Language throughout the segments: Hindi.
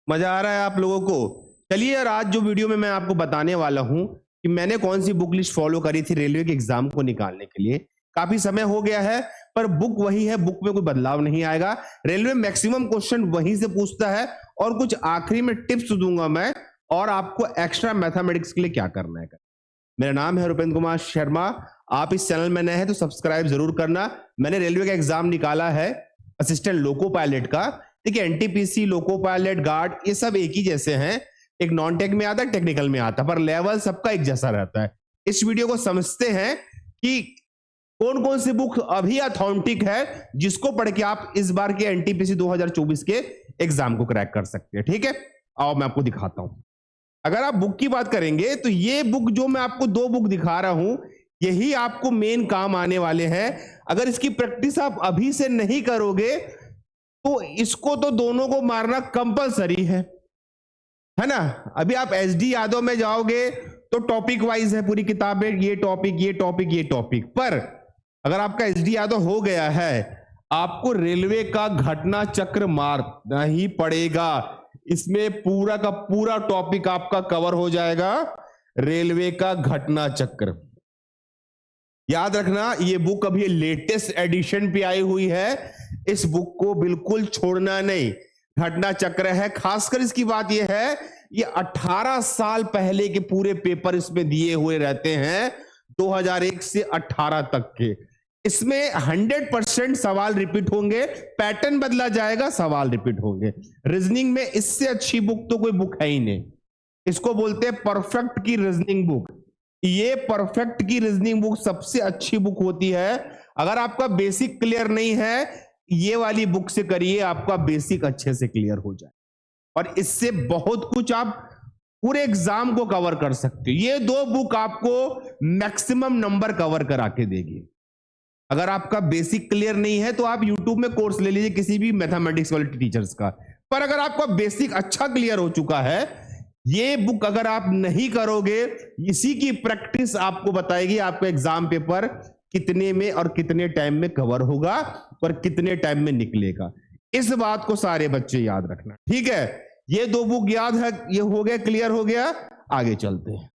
मजा आ रहा है आप लोगों को? चलिए यार, आज जो वीडियो में मैं आपको बताने वाला हूँ कि मैंने कौन सी बुक लिस्ट फॉलो करी थी रेलवे के एग्जाम को निकालने के लिए। काफी समय हो गया है, पर बुक वही है, बुक में कोई बदलाव नहीं आएगा। रेलवे मैक्सिमम क्वेश्चन वहीं से पूछता है और कुछ आखिरी में टिप्स दूंगा मैं, और आपको एक्स्ट्रा मैथमेटिक्स के लिए क्या करना है। मेरा नाम है रुपेंद्र कुमार शर्मा। आप इस चैनल में नए हैं तो सब्सक्राइब जरूर करना। मैंने रेलवे का एग्जाम निकाला है असिस्टेंट लोको पायलट का। देखिए, एनटीपीसी, लोको पायलट, गार्ड, ये सब एक ही जैसे हैं। एक नॉन टेक में आता है, टेक्निकल में आता है, पर लेवल सबका एक जैसा रहता है। इस वीडियो को समझते हैं कि कौन कौन सी बुक अभी अथॉन्टिक है, जिसको पढ़ के आप इस बार के एनटीपीसी 2024 के एग्जाम को क्रैक कर सकते हैं। ठीक है, आओ मैं आपको दिखाता हूं। अगर आप बुक की बात करेंगे तो ये बुक जो मैं आपको दो बुक दिखा रहा हूं, यही आपको मेन काम आने वाले हैं। अगर इसकी प्रैक्टिस आप अभी से नहीं करोगे तो इसको तो दोनों को मारना कंपलसरी है ना। अभी आप एसडी यादव में जाओगे तो टॉपिक वाइज है पूरी किताबें, ये टॉपिक, ये टॉपिक, ये टॉपिक। पर अगर आपका एसडी यादव हो गया है, आपको रेलवे का घटना चक्र मारना ही पड़ेगा। इसमें पूरा का पूरा टॉपिक आपका कवर हो जाएगा, रेलवे का घटना चक्र। याद रखना, ये बुक अभी लेटेस्ट एडिशन पे आई हुई है, इस बुक को बिल्कुल छोड़ना नहीं। घटना चक्र है, खासकर इसकी बात यह है, ये 18 साल पहले के पूरे पेपर इसमें दिए हुए रहते हैं, 2001 से 18 तक के। इसमें 100% सवाल रिपीट होंगे, पैटर्न बदला जाएगा, सवाल रिपीट होंगे। रीजनिंग में इससे अच्छी बुक तो कोई बुक है ही नहीं। इसको बोलते हैं परफेक्ट की रीजनिंग बुक। ये परफेक्ट की रीजनिंग बुक सबसे अच्छी बुक होती है। अगर आपका बेसिक क्लियर नहीं है, ये वाली बुक से करिए, आपका बेसिक अच्छे से क्लियर हो जाए, और इससे बहुत कुछ आप पूरे एग्जाम को कवर कर सकते हो। ये दो बुक आपको मैक्सिमम नंबर कवर करा के देगी। अगर आपका बेसिक क्लियर नहीं है तो आप यूट्यूब में कोर्स ले लीजिए किसी भी मैथमेटिक्स वाले टीचर्स का। पर अगर आपका बेसिक अच्छा क्लियर हो चुका है, ये बुक अगर आप नहीं करोगे, इसी की प्रैक्टिस आपको बताएगी आपका एग्जाम पेपर कितने में और कितने टाइम में कवर होगा और कितने टाइम में निकलेगा। इस बात को सारे बच्चे याद रखना, ठीक है। ये दो बुक याद है, ये हो गया, क्लियर हो गया। आगे चलते हैं।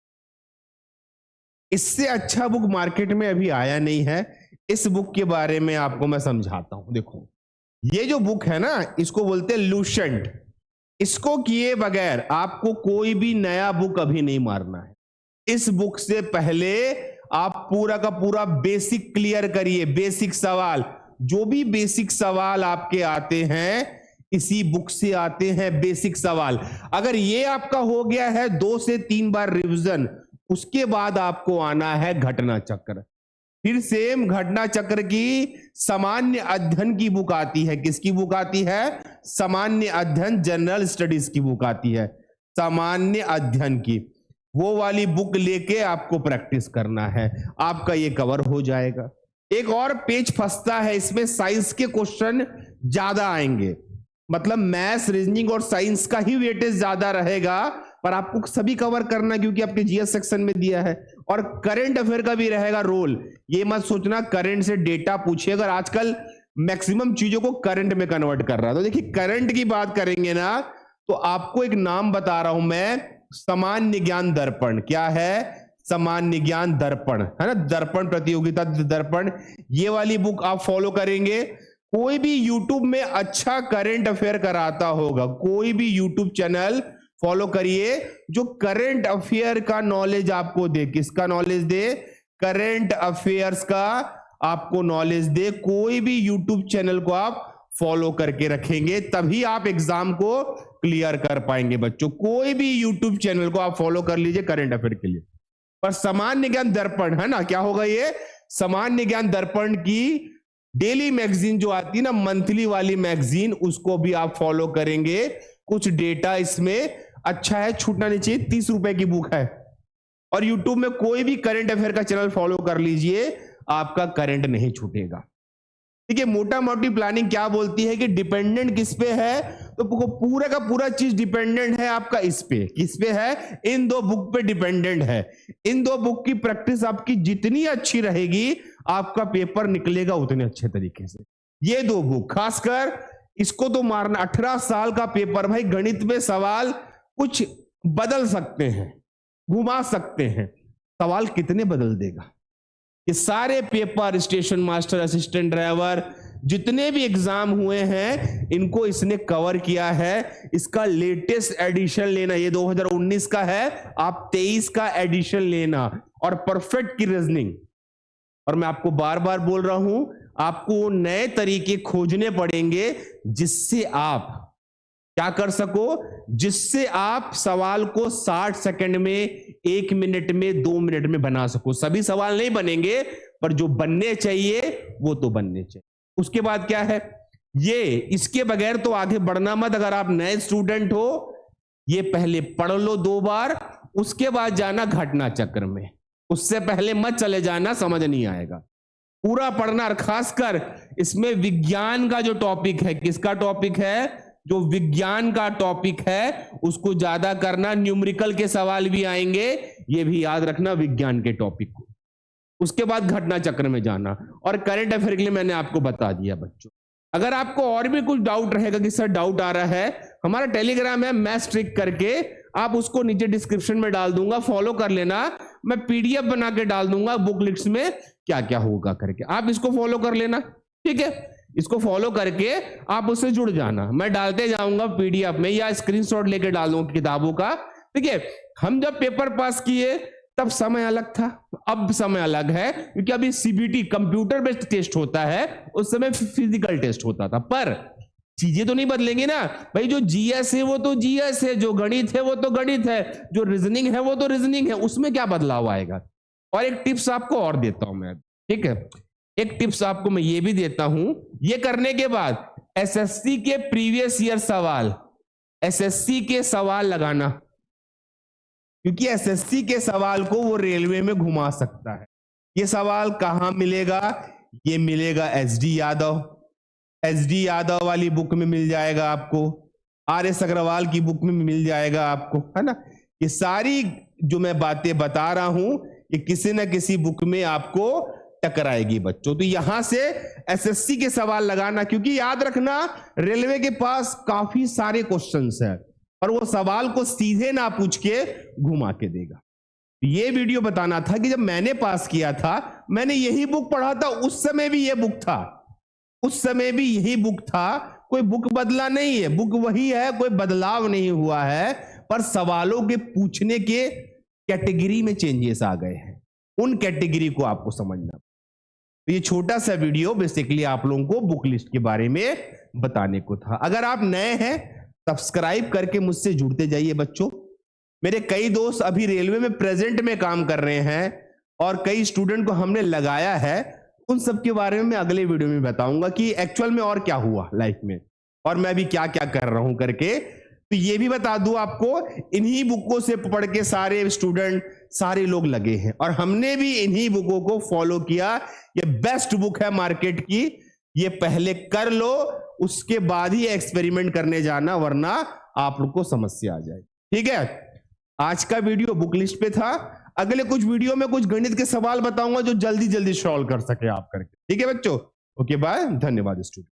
इससे अच्छा बुक मार्केट में अभी आया नहीं है। इस बुक के बारे में आपको मैं समझाता हूं। देखो, ये जो बुक है ना, इसको बोलते हैं लूसेंट। इसको किए बगैर आपको कोई भी नया बुक अभी नहीं मारना है। इस बुक से पहले आप पूरा का पूरा बेसिक क्लियर करिए। बेसिक सवाल, जो भी बेसिक सवाल आपके आते हैं, इसी बुक से आते हैं बेसिक सवाल। अगर ये आपका हो गया है 2 से 3 बार रिवीजन, उसके बाद आपको आना है घटना चक्र। फिर सेम घटना चक्र की सामान्य अध्ययन की बुक आती है। किसकी बुक आती है? सामान्य अध्ययन, जनरल स्टडीज की बुक आती है, सामान्य अध्ययन की। वो वाली बुक लेके आपको प्रैक्टिस करना है, आपका ये कवर हो जाएगा। एक और पेज फंसता है इसमें, साइंस के क्वेश्चन ज्यादा आएंगे, मतलब मैथ्स, रीजनिंग और साइंस का ही वेटेज ज्यादा रहेगा, पर आपको सभी कवर करना क्योंकि आपके जीएस सेक्शन में दिया है। और करंट अफेयर का भी रहेगा रोल। ये मत सोचना करंट से डेटा पूछिए, अगर आजकल मैक्सिमम चीजों को करंट में कन्वर्ट कर रहा है। तो देखिए, करंट की बात करेंगे ना, तो आपको एक नाम बता रहा हूं मैं, सामान्य ज्ञान दर्पण। क्या है? सामान्य ज्ञान दर्पण, है ना, दर्पण प्रतियोगिता दर्पण। ये वाली बुक आप फॉलो करेंगे। कोई भी यूट्यूब में अच्छा करंट अफेयर कराता होगा, कोई भी यूट्यूब चैनल फॉलो करिए जो करंट अफेयर का नॉलेज आपको दे। किसका नॉलेज दे? करंट अफेयर्स का आपको नॉलेज दे। कोई भी यूट्यूब चैनल को आप फॉलो करके रखेंगे, तभी आप एग्जाम को क्लियर कर पाएंगे बच्चों। कोई भी यूट्यूब चैनल को आप फॉलो कर लीजिए करंट अफेयर के लिए। पर सामान्य ज्ञान दर्पण, है ना, क्या होगा ये? सामान्य ज्ञान दर्पण की डेली मैगजीन जो आती है ना, मंथली वाली मैगजीन, उसको भी आप फॉलो करेंगे। कुछ डेटा इसमें अच्छा है, छूटना नहीं चाहिए। 30 रुपए की बुक है। और यूट्यूब में कोई भी करंट अफेयर का चैनल फॉलो कर लीजिए, आपका करंट नहीं छूटेगा। ठीक है, मोटा मोटी प्लानिंग क्या बोलती है कि डिपेंडेंट किस पे है, तो पूरा का पूरा चीज डिपेंडेंट है आपका इस पे। किस पे है? इन दो बुक पे डिपेंडेंट है। इन दो बुक की प्रैक्टिस आपकी जितनी अच्छी रहेगी, आपका पेपर निकलेगा उतने अच्छे तरीके से। ये दो बुक, खासकर इसको तो मारना। 18 साल का पेपर भाई, गणित में सवाल कुछ बदल सकते हैं, घुमा सकते हैं, सवाल कितने बदल देगा। ये सारे paper, station master, assistant driver, जितने भी एग्जाम हुए हैं इनको इसने कवर किया है। इसका लेटेस्ट एडिशन लेना, ये 2019 का है, आप 23 का एडिशन लेना, और परफेक्ट की रीजनिंग। और मैं आपको बार बार बोल रहा हूं, आपको नए तरीके खोजने पड़ेंगे जिससे आप क्या कर सको, जिससे आप सवाल को 60 सेकंड में, 1 मिनट में, 2 मिनट में बना सको। सभी सवाल नहीं बनेंगे, पर जो बनने चाहिए वो तो बनने चाहिए। उसके बाद क्या है, ये इसके बगैर तो आगे बढ़ना मत। अगर आप नए स्टूडेंट हो, ये पहले पढ़ लो 2 बार, उसके बाद जाना घटना चक्र में। उससे पहले मत चले जाना, समझ नहीं आएगा। पूरा पढ़ना, और खासकर इसमें विज्ञान का जो टॉपिक है, किसका टॉपिक है, जो विज्ञान का टॉपिक है उसको ज्यादा करना। न्यूमेरिकल के सवाल भी आएंगे, ये भी याद रखना विज्ञान के टॉपिक को। उसके बाद घटना चक्र में जाना, और करंट अफेयर के लिए मैंने आपको बता दिया बच्चों। अगर आपको और भी कुछ डाउट रहेगा कि सर डाउट आ रहा है, हमारा टेलीग्राम है मैथ्स ट्रिक करके, आप उसको नीचे डिस्क्रिप्शन में डाल दूंगा, फॉलो कर लेना। मैं पीडीएफ बना के डाल दूंगा बुक लिस्ट में क्या क्या होगा करके, आप इसको फॉलो कर लेना, ठीक है। इसको फॉलो करके आप उससे जुड़ जाना। मैं डालते जाऊंगा पीडीएफ में, या स्क्रीनशॉट लेके डाल दूंगा किताबों का, ठीक है। हम जब पेपर पास किए तब समय अलग था, अब समय अलग है, क्योंकि अभी सीबीटी कंप्यूटर बेस्ड टेस्ट होता है, उस समय फिजिकल टेस्ट होता था। पर चीजें तो नहीं बदलेंगी ना भाई। जो जीएस है वो तो जीएस है, जो गणित है वो तो गणित है, जो रीजनिंग है वो तो रीजनिंग है, उसमें क्या बदलाव आएगा। और एक टिप्स आपको और देता हूं मैं, ठीक है। एक टिप्स आपको मैं ये भी देता हूं, ये करने के बाद एसएससी के प्रीवियस ईयर सवाल, एसएससी के सवाल लगाना, क्योंकि एसएससी के सवाल को वो रेलवे में घुमा सकता है। ये सवाल कहां मिलेगा, ये मिलेगा एसडी यादव, एसडी यादव वाली बुक में मिल जाएगा आपको, आरएस अग्रवाल की बुक में मिल जाएगा आपको, है ना। ये सारी जो मैं बातें बता रहा हूं, ये किसी ना किसी बुक में आपको टकराएगी बच्चों। तो यहां से एसएससी के सवाल लगाना, क्योंकि याद रखना रेलवे के पास काफी सारे क्वेश्चंस हैं, और वो सवाल को सीधे ना पूछ के घुमा के देगा। ये वीडियो बताना था कि जब मैंने पास किया था, मैंने यही बुक पढ़ा था, उस समय भी ये बुक था, उस समय भी यही बुक था, कोई बुक बदला नहीं है, बुक वही है, कोई बदलाव नहीं हुआ है, पर सवालों के पूछने के कैटेगरी में चेंजेस आ गए हैं। उन कैटेगरी को आपको समझना। तो ये छोटा सा वीडियो बेसिकली आप लोगों को बुक लिस्ट के बारे में बताने को था। अगर आप नए हैं, सब्सक्राइब करके मुझसे जुड़ते जाइए बच्चों। मेरे कई दोस्त अभी रेलवे में प्रेजेंट में काम कर रहे हैं, और कई स्टूडेंट को हमने लगाया है। उन सब के बारे में मैं अगले वीडियो में बताऊंगा कि एक्चुअल में और क्या हुआ लाइफ में, और मैं भी क्या क्या कर रहा हूं करके। तो ये भी बता दूं आपको, इन्हीं बुकों से पढ़ के सारे स्टूडेंट, सारे लोग लगे हैं, और हमने भी इन्हीं बुकों को फॉलो किया। ये बेस्ट बुक है मार्केट की, ये पहले कर लो, उसके बाद ही एक्सपेरिमेंट करने जाना, वरना आप लोग को समस्या आ जाए, ठीक है। आज का वीडियो बुक लिस्ट पे था। अगले कुछ वीडियो में कुछ गणित के सवाल बताऊंगा जो जल्दी जल्दी सॉल्व कर सके आप करके, ठीक है बच्चों। ओके बाय, धन्यवाद स्टूडेंट।